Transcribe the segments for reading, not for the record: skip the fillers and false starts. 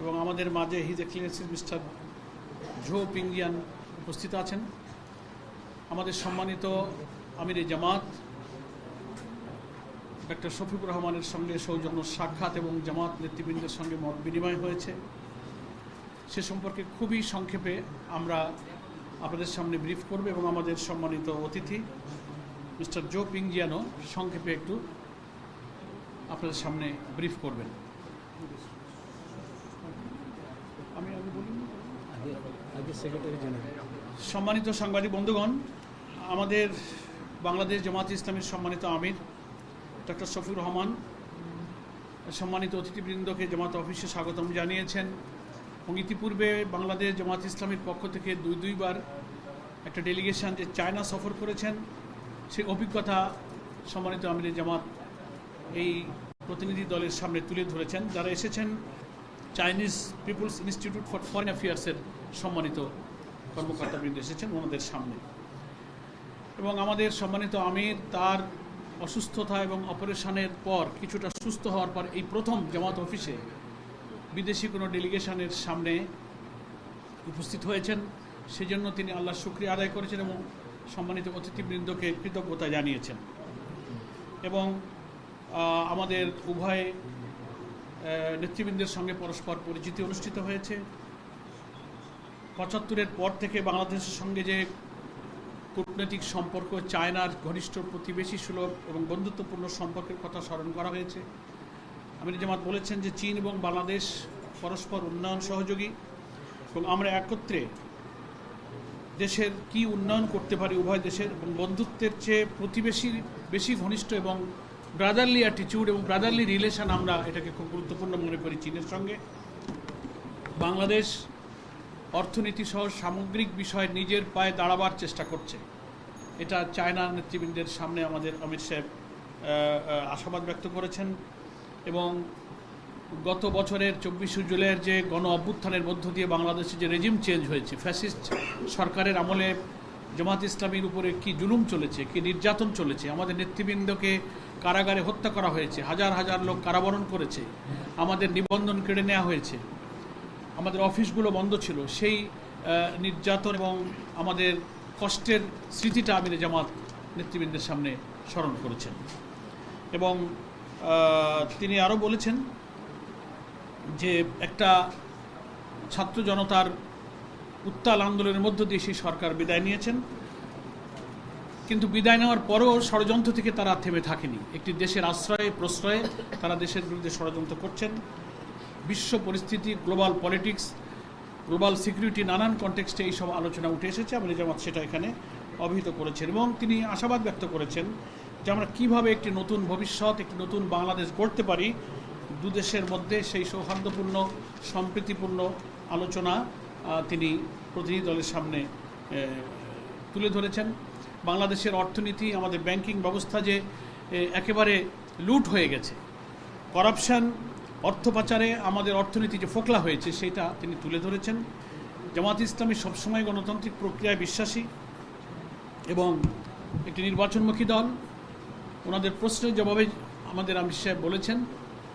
এবং আমাদের মাঝে হিজ এক্সেলেন্সি মিস্টার জো পিংজিয়ান উপস্থিত আছেন। আমাদের সম্মানিত আমিরে জামাত ডক্টর শফিকুর রহমানের সঙ্গে সৌজন্য সাক্ষাৎ এবং জামাত নেতৃবৃন্দের সঙ্গে মত বিনিময় হয়েছে। সে সম্পর্কে খুবই সংক্ষেপে আমরা আপনাদের সামনে ব্রিফ করব এবং আমাদের সম্মানিত অতিথি মিস্টার জো পিংজিয়ানও সংক্ষেপে একটু আপনাদের সামনে ব্রিফ করবেন। আমি সেক্রেটারি জেনারেল। সম্মানিত সাংবাদিক বন্ধুগণ, আমাদের বাংলাদেশ জামাত ইসলামীর সম্মানিত আমির ডক্টর শফিকুর রহমান সম্মানিত অতিথিবৃন্দকে জামাত অফিসে স্বাগতম জানিয়েছেন এবং ইতিপূর্বে বাংলাদেশ জামাত ইসলামীর পক্ষ থেকে দুইবার একটা ডেলিগেশন যে চায়না সফর করেছেন, সেই অভিজ্ঞতা সম্মানিত আমিরে জামাত এই প্রতিনিধি দলের সামনে তুলে ধরেছেন। যারা এসেছেন Chinese People's Institute for Foreign অ্যাফেয়ার্সের সম্মানিত কর্মকর্তাবৃন্দ এসেছেন ওনাদের সামনে। এবং আমাদের সম্মানিত আমির তার অসুস্থতা এবং অপারেশনের পর কিছুটা সুস্থ হওয়ার পর এই প্রথম জামাত অফিসে বিদেশি কোনো ডেলিগেশনের সামনে উপস্থিত হয়েছেন। সেজন্য তিনি আল্লাহর শুকরিয়া আদায় করেছেন এবং সম্মানিত অতিথিবৃন্দকে কৃতজ্ঞতা জানিয়েছেন। এবং আমাদের উভয় নেতৃবৃন্দের সঙ্গে পরস্পর পরিচিতি অনুষ্ঠিত হয়েছে। ৭৫-এর পর থেকে বাংলাদেশের সঙ্গে যে কূটনৈতিক সম্পর্ক, চায়নার ঘনিষ্ঠ প্রতিবেশী সুলভ এবং বন্ধুত্বপূর্ণ সম্পর্কের কথা স্মরণ করা হয়েছে। আমির জামাত বলেছেন যে চীন এবং বাংলাদেশ পরস্পর উন্নয়ন সহযোগী এবং আমরা একত্রে দেশের কি উন্নয়ন করতে পারি উভয় দেশের, এবং বন্ধুত্বের চেয়ে প্রতিবেশী বেশি ঘনিষ্ঠ এবং ব্রাদারলি অ্যাটিটিউড এবং ব্রাদারলি রিলেশন আমরা এটাকে খুব গুরুত্বপূর্ণ মনে করি চীনের সঙ্গে। বাংলাদেশ অর্থনীতি সহ সামগ্রিক বিষয়ে নিজের পায়ে দাঁড়াবার চেষ্টা করছে, এটা চায়না নেতৃবৃন্দের সামনে আমাদের অমিত সাহেব আশাবাদ ব্যক্ত করেছেন। এবং গত বছরের ২৪শে জুলাইয়ের যে গণ অভ্যুত্থানের মধ্য দিয়ে বাংলাদেশে যে রেজিম চেঞ্জ হয়েছে, ফ্যাসিস্ট সরকারের আমলে জামাত ইসলামীর উপরে কি জুলুম চলেছে, কি নির্যাতন চলেছে, আমাদের নেতৃবৃন্দকে কারাগারে হত্যা করা হয়েছে, হাজার হাজার লোক কারাবরণ করেছে, আমাদের নিবন্ধন কেড়ে নেওয়া হয়েছে, আমাদের অফিসগুলো বন্ধ ছিল, সেই নির্যাতন এবং আমাদের কষ্টের স্মৃতিটা আমিরে জামাত নেতৃবৃন্দের সামনে স্মরণ করেছেন। এবং তিনি আরও বলেছেন যে একটা ছাত্র জনতার উত্তাল আন্দোলনের মধ্য দিয়ে সেই সরকার বিদায় নিয়েছেন, কিন্তু বিদায় নেওয়ার পরেও ষড়যন্ত্র থেকে তারা থেমে থাকেনি। একটি দেশের আশ্রয়ে প্রশ্রয়ে তারা দেশের বিরুদ্ধে ষড়যন্ত্র করছেন। বিশ্ব পরিস্থিতি, গ্লোবাল পলিটিক্স, গ্লোবাল সিকিউরিটি, নানান কনটেক্সটে এইসব আলোচনা উঠে এসেছে। আমির জামাত সেটা এখানে অভিহিত করেছেন এবং তিনি আশাবাদ ব্যক্ত করেছেন যে আমরা কীভাবে একটি নতুন ভবিষ্যৎ, একটি নতুন বাংলাদেশ গড়তে পারি দু দেশের মধ্যে, সেই সৌহার্দ্যপূর্ণ সম্প্রীতিপূর্ণ আলোচনা তিনি প্রতিনিধি দলের সামনে তুলে ধরেছেন। বাংলাদেশের অর্থনীতি, আমাদের ব্যাংকিং ব্যবস্থা যে একেবারে লুট হয়ে গেছে, করাপশন, অর্থ পাচারে আমাদের অর্থনীতি যে ফোকলা হয়েছে সেটা তিনি তুলে ধরেছেন। জামাত ইসলামী সবসময় গণতান্ত্রিক প্রক্রিয়ায় বিশ্বাসী এবং একটি নির্বাচনমুখী দল। ওনাদের প্রশ্নের জবাবে আমাদের আমির সাহেব বলেছেন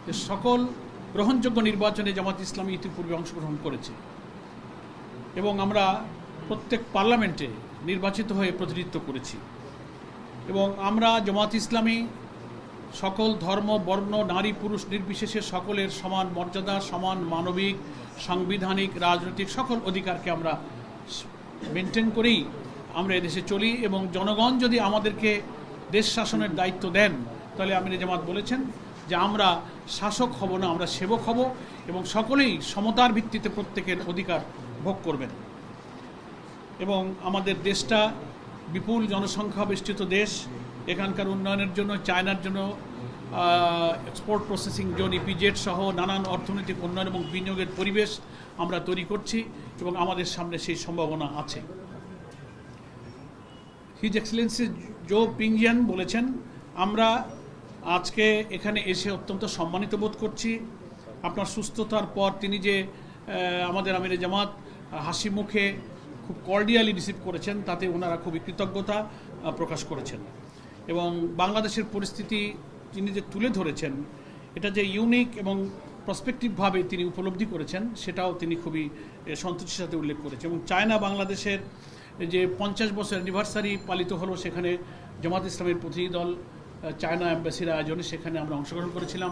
যে সকল গ্রহণযোগ্য নির্বাচনে জামাত ইসলামী ইতিপূর্বে অংশগ্রহণ করেছে এবং আমরা প্রত্যেক পার্লামেন্টে নির্বাচিত হয়ে প্রতিনিধিত্ব করেছি। এবং আমরা জামাত ইসলামী সকল ধর্ম, বর্ণ, নারী, পুরুষ নির্বিশেষে সকলের সমান মর্যাদা, সমান মানবিক, সাংবিধানিক, রাজনৈতিক সকল অধিকারকে আমরা মেনটেন করেই আমরা এদেশে চলি। এবং জনগণ যদি আমাদেরকে দেশ শাসনের দায়িত্ব দেন তাহলে আমির জামাত বলেছেন যে আমরা শাসক হব না, আমরা সেবক হব এবং সকলেই সমতার ভিত্তিতে প্রত্যেকের অধিকার ভোগ করবেন। এবং আমাদের দেশটা বিপুল জনসংখ্যা বেষ্টিত দেশ, এখানকার উন্নয়নের জন্য চায়নার জন্য এক্সপোর্ট প্রসেসিং জোন, ইপিজেড সহ নানান অর্থনৈতিক উন্নয়ন এবং বিনিয়োগের পরিবেশ আমরা তৈরি করছি এবং আমাদের সামনে সেই সম্ভাবনা আছে। হিজ এক্সেলেন্সি জো পিংজিয়ান বলেছেন, আমরা আজকে এখানে এসে অত্যন্ত সম্মানিত বোধ করছি। আপনার সুস্থতার পর তিনি যে আমাদের আমিরে জামাত হাসি মুখে খুব কর্ডিয়ালি রিসিভ করেছেন তাতে ওনারা খুবই কৃতজ্ঞতা প্রকাশ করেছেন। এবং বাংলাদেশের পরিস্থিতি তিনি যে তুলে ধরেছেন এটা যে ইউনিক এবং প্রসপেক্টিভভাবে তিনি উপলব্ধি করেছেন, সেটাও তিনি খুবই সন্তুষ্টির সাথে উল্লেখ করেছেন। এবং চায়না বাংলাদেশের যে 50 বছর অ্যানিভার্সারি পালিত হলো, সেখানে জামাত ইসলামের প্রতিনিধি দল চায়না অ্যাম্বাসির আয়োজনে সেখানে আমরা অংশগ্রহণ করেছিলাম।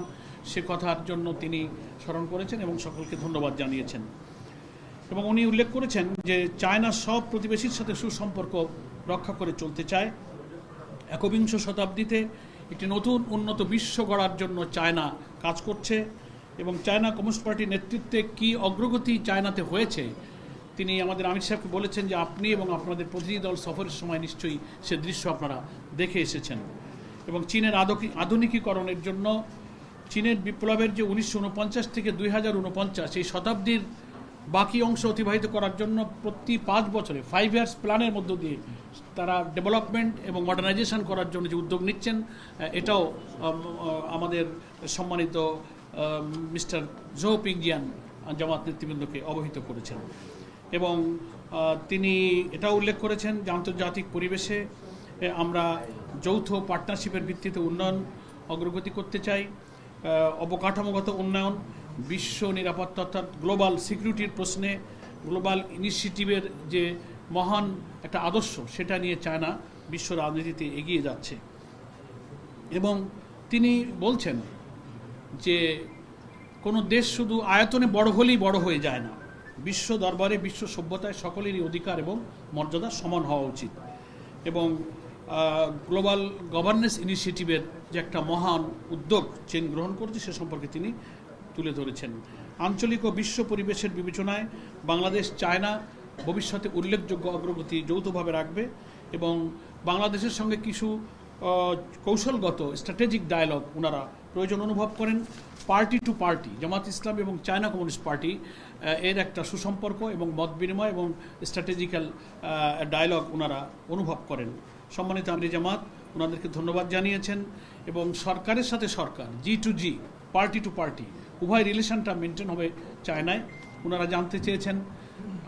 সে কথার জন্য তিনি স্মরণ করেছেন এবং সকলকে ধন্যবাদ জানিয়েছেন। এবং উনি উল্লেখ করেছেন যে চায়না সব প্রতিবেশীর সাথে সুসম্পর্ক রক্ষা করে চলতে চায়। একবিংশ শতাব্দীতে একটি নতুন উন্নত বিশ্ব গড়ার জন্য চায়না কাজ করছে এবং চায়না কমিউনিস্ট পার্টির নেতৃত্বে কী অগ্রগতি চায়নাতে হয়েছে তিনি আমাদের আমির সাহেবকে বলেছেন যে আপনি এবং আপনাদের প্রতিনিধি দল সফরের সময় নিশ্চয়ই সে দৃশ্য আপনারা দেখে এসেছেন। এবং চীনের আধুনিকীকরণের জন্য চীনের বিপ্লবের যে 1949 থেকে 2049 এই শতাব্দীর বাকি অংশ অতিবাহিত করার জন্য প্রতি 5 বছরে 5 ইয়ার্স প্ল্যানের মধ্য দিয়ে তারা ডেভেলপমেন্ট এবং মডার্নাইজেশন করার জন্য যে উদ্যোগ নিচ্ছেন, এটাও আমাদের সম্মানিত মিস্টার জো পিংজিয়ান জামাত নেতৃবৃন্দকে অবহিত করেছেন। এবং তিনি এটাও উল্লেখ করেছেন যে আন্তর্জাতিক পরিবেশে আমরা যৌথ পার্টনারশিপের ভিত্তিতে উন্নয়ন অগ্রগতি করতে চাই। অবকাঠামোগত উন্নয়ন, বিশ্ব নিরাপত্তা অর্থাৎ গ্লোবাল সিকিউরিটির প্রশ্নে গ্লোবাল ইনিশিয়েটিভের যে মহান একটা আদর্শ, সেটা নিয়ে চায়না বিশ্ব রাজনীতিতে এগিয়ে যাচ্ছে। এবং তিনি বলছেন যে কোনো দেশ শুধু আয়তনে বড় হলেই বড় হয়ে যায় না, বিশ্ব দরবারে বিশ্ব সভ্যতায় সকলেরই অধিকার এবং মর্যাদা সমান হওয়া উচিত। এবং গ্লোবাল গভর্নেন্স ইনিশিয়েটিভের যে একটা মহান উদ্যোগ চীন গ্রহণ করছে সে সম্পর্কে তিনি তুলে ধরেছেন। আঞ্চলিক ও বিশ্ব পরিবেশের বিবেচনায় বাংলাদেশ চায়না ভবিষ্যতে উল্লেখযোগ্য অগ্রগতি যৌথভাবে রাখবে এবং বাংলাদেশের সঙ্গে কিছু কৌশলগত স্ট্র্যাটেজিক ডায়ালগ ওনারা প্রয়োজন অনুভব করেন। পার্টি টু পার্টি জামাত ইসলাম এবং চায়না কমিউনিস্ট পার্টি এর একটা সুসম্পর্ক এবং মত বিনিময় এবং স্ট্র্যাটেজিক্যাল ডায়ালগ ওনারা অনুভব করেন। সম্মানিত আমির জামাত ওনাদেরকে ধন্যবাদ জানিয়েছেন এবং সরকারের সাথে সরকার G2G পার্টি টু পার্টি উভয় রিলেশনটা মেনটেন হবে চায়নায়। ওনারা জানতে চেয়েছেন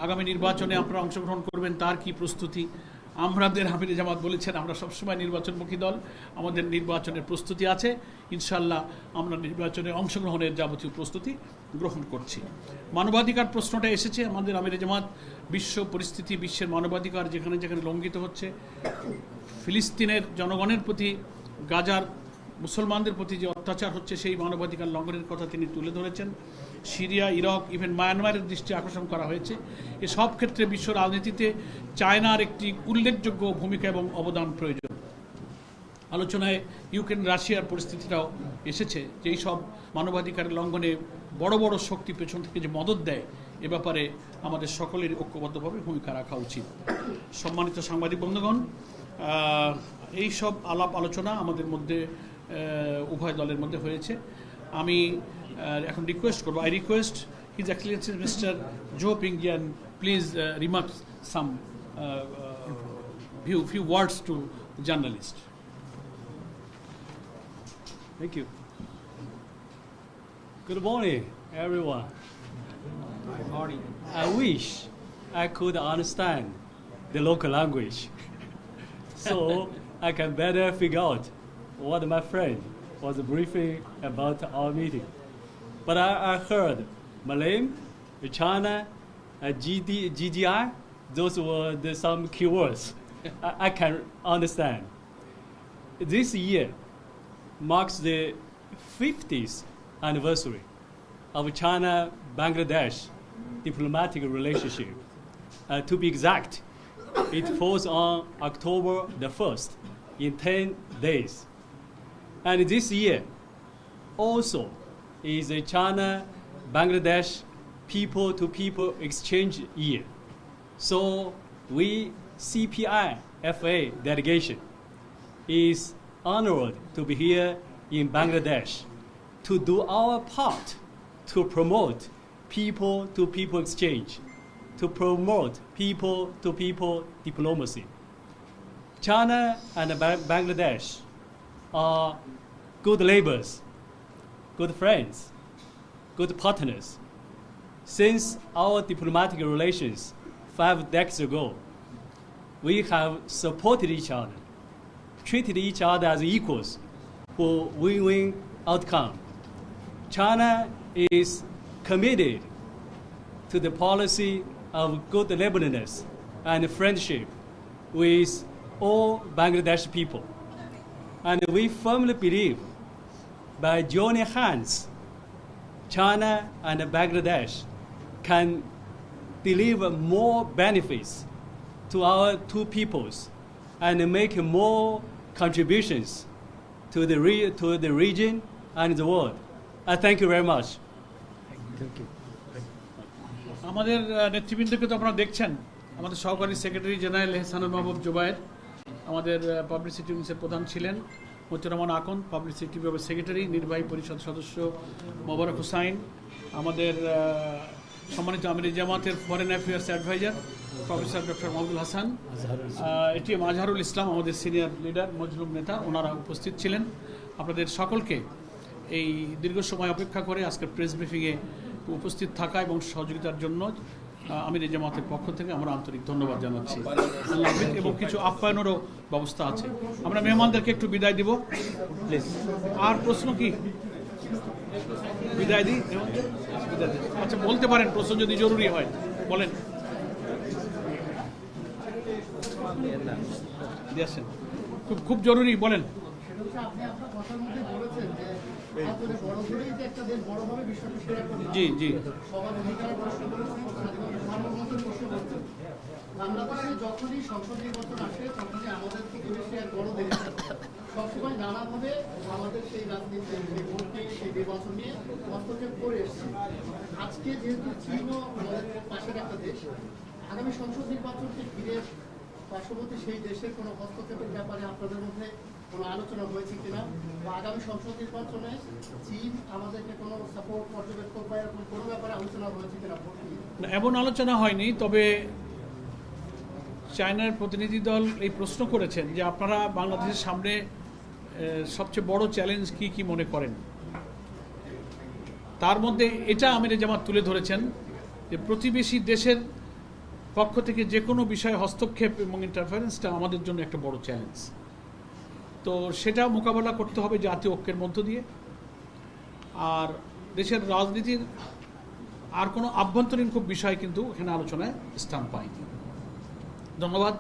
আগামী নির্বাচনে আপনারা অংশগ্রহণ করবেন, তার কি প্রস্তুতি। আমাদের আমির জামাত বলেছেন আমরা সবসময় নির্বাচনমুখী দল, আমাদের নির্বাচনের প্রস্তুতি আছে, ইনশাল্লাহ আমরা নির্বাচনে অংশগ্রহণের যাবতীয় প্রস্তুতি গ্রহণ করছি। মানবাধিকার প্রশ্নটা এসেছে, আমাদের আমির জামাত বিশ্ব পরিস্থিতি, বিশ্বের মানবাধিকার যেখানে যেখানে লঙ্ঘিত হচ্ছে, ফিলিস্তিনের জনগণের প্রতি, গাজার মুসলমানদের প্রতি যে অত্যাচার হচ্ছে সেই মানবাধিকার লঙ্ঘনের কথা তিনি তুলে ধরেছেন। সিরিয়া, ইরাক, ইভেন মায়ানমারের দৃষ্টি আকর্ষণ করা হয়েছে। এসব ক্ষেত্রে বিশ্ব রাজনীতিতে চায়নার একটি উল্লেখযোগ্য ভূমিকা এবং অবদান প্রয়োজন। আলোচনায় ইউক্রেন রাশিয়ার পরিস্থিতিটাও এসেছে যে এই সব মানবাধিকারের লঙ্ঘনে বড় বড় শক্তি পেছন থেকে যে মদত দেয় এ ব্যাপারে আমাদের সকলের ঐক্যবদ্ধভাবে ভূমিকা রাখা উচিত। সম্মানিত সাংবাদিক বন্ধুগণ, এই সব আলাপ আলোচনা আমাদের মধ্যে উভয় দলের মধ্যে হয়েছে। আমি এখন রিকোয়েস্ট করবো, I request His Excellency Mister Zhou Pingjian please remark some few words to journalists. Thank you. Good morning, everyone. Good morning. I wish I could understand the local language so I can better figure out what my friend was briefing about our meeting. But I heard Malay, China, GDI, those were some keywords I can understand. This year marks the 50th anniversary of China-Bangladesh diplomatic relationship. To be exact, it falls on October the 1st in 10 days. And this year also is a China-Bangladesh people-to-people exchange year. So we CPI-FA delegation is honored to be here in Bangladesh to do our part to promote people-to-people exchange, to promote people-to-people diplomacy. China and Bangladesh are good neighbors, good friends, good partners. Since our diplomatic relations 5 decades ago, we have supported each other, treated each other as equals for win-win outcome. China is committed to the policy of good neighborliness and friendship with all Bangladeshi people. And we firmly believe by joining hands, China and Bangladesh can deliver more benefits to our two peoples and make more contributions to the region and the world. I thank you very much. Thank you. আমাদের নেতৃবৃন্দকে তো আপনারা দেখছেন, আমাদের সহকারী secretary general Ehsanul Mahbub Zubair, আমাদের publicity ইউনিটের প্রধান ছিলেন মতিউর রহমান আকন, পাবলিসিটি বিভাগের সেক্রেটারি, নির্বাহী পরিষদ সদস্য মোবারক হুসাইন, আমাদের সম্মানিত আমির জামাতের foreign affairs adviser professor doctor Mahmudul Hasan, ATM Azharul Islam, আমাদের সিনিয়র লিডার মজলুম নেতা, ওনারা উপস্থিত ছিলেন। আপনাদের সকলকে এই দীর্ঘ সময় অপেক্ষা করে আজকের প্রেস ব্রিফিংয়ে উপস্থিত থাকা এবং সহযোগিতার জন্য আমির জামাতের পক্ষ থেকে আমরা আন্তরিক ধন্যবাদ জানাচ্ছি। আল্লাহ হাফেজ। এবং কিছু আপ্যায়নেরও ব্যবস্থা আছে। আমরা মেহমানদেরকে একটু বিদায় দিব প্লিজ। আর প্রশ্ন কি? বিদায় দিই? বিদায় দিই। আচ্ছা, বলতে পারেন প্রশ্ন যদি জরুরি হয়, বলেন। দিয়েছেন, খুব খুব জরুরি, বলেন। জি জি। বাংলাদেশে যখনই সংসদ নির্বাচন আসে তখনই আমাদের থেকে বেশি এক বড় দেশ সবসময় নানাভাবে আমাদের সেই রাজনীতি, সেই ভোটকে, সেই নির্বাচন নিয়ে হস্তক্ষেপ করে এসছে। আজকে যেহেতু চীনও আমাদের পাশের একটা দেশ, আগামী সংসদ নির্বাচনকে ঘিরে পার্শ্ববর্তী সেই দেশের কোনো হস্তক্ষেপের ব্যাপারে আপনাদের মধ্যে কোনো আলোচনা হয়েছে কিনা, বা আগামী সংসদ নির্বাচনে চীন আমাদেরকে কোনো সাপোর্ট, পর্যবেক্ষক বা এরকম কোনো ব্যাপারে আলোচনা হয়েছে কিনা? এমন আলোচনা হয়নি, তবে চায়নার প্রতিনিধি দল এই প্রশ্ন করেছেন যে আপনারা বাংলাদেশের সামনে সবচেয়ে বড় চ্যালেঞ্জ কি কি মনে করেন। তার মধ্যে এটা আমির জামাত তুলে ধরেছেন যে প্রতিবেশী দেশের পক্ষ থেকে যে কোনো বিষয়ে হস্তক্ষেপ এবং ইন্টারফারেন্সটা আমাদের জন্য একটা বড় চ্যালেঞ্জ। তো সেটা মোকাবেলা করতে হবে জাতীয় ঐক্যের মধ্য দিয়ে। আর দেশের রাজনীতির আর কোনো আভ্যন্তরীণ খুব বিষয় কিন্তু এখানে আলোচনায় স্থান পায়নি। ধন্যবাদ।